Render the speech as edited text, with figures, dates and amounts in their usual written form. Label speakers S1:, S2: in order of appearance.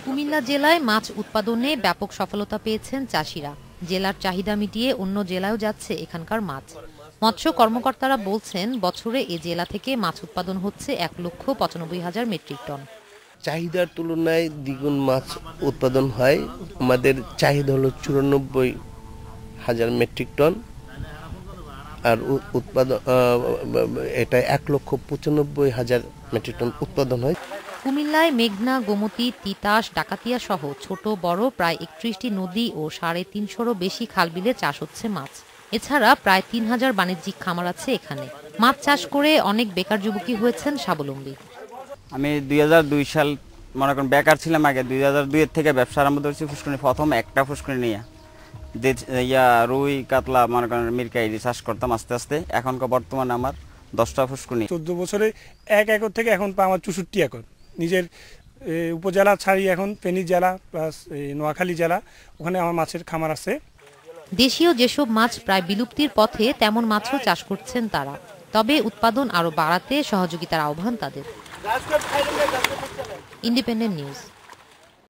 S1: কুমিল্লা জেলায় মাছ উৎপাদনে ব্যাপক সফলতা পেয়েছেন চাষিরা। জেলার চাহিদা মিটিয়ে অন্য জেলায়ও যাচ্ছে এখানকার মাছ। মৎস্য কর্মকর্তারা বলছেন, বছরে এ জেলা থেকে মাছ উৎপাদন হচ্ছে ১,৯৫,০০০ মেট্রিক টন।
S2: চাহিদার তুলনায় দ্বিগুণ মাছ উৎপাদন হয়। আমাদের চাহিদা হলো ৯৪,০০০ মেট্রিক টন, আর উৎপাদন এটা ১,৯৫,০০০ মেট্রিক টন উৎপাদন হয়।
S1: কুমিল্লায় মেঘনা, গোমতী, তিতাস, ডাকাতিয়া সহ ছোট বড় প্রায় ৩১টি নদী ও ৩৫০'রও বেশি খালবিলে চাষ হচ্ছে মাছ। এছাড়া প্রায় ৩,০০০ বাণিজ্যিক খামার আছে এখানে। মাছ চাষ করে অনেক বেকার যুবকই হয়েছেন স্বাবলম্বী।
S3: আমি ২০০২ সাল মনে করেন বেকার ছিলাম। আগে ২০০২ থেকে ব্যবসা আরম্ভ করেছি। ফুসকুনি প্রথম একটা ফুসকুনি নিয়ে রুই কাতলা মনে করেন মিরকাই চাষ করতাম আস্তে আস্তে। এখনকার বর্তমানে আমার 10টা ফুসকুনি।
S4: 14 বছরে 1 একর থেকে এখন আমার 64 একর। নিজের উপজেলা ছাড়িয়ে এখন ফেনী জেলা প্লাস নোয়াখালী জেলা, ওখানে আমার মাছের খামার আছে।
S1: দেশীয় যেসব মাছ প্রায় বিলুপ্তির পথে, তেমন মাছও চাষ করছেন তারা। তবে উৎপাদন আরও বাড়াতে সহযোগিতার আহ্বান তাদের। Independent news.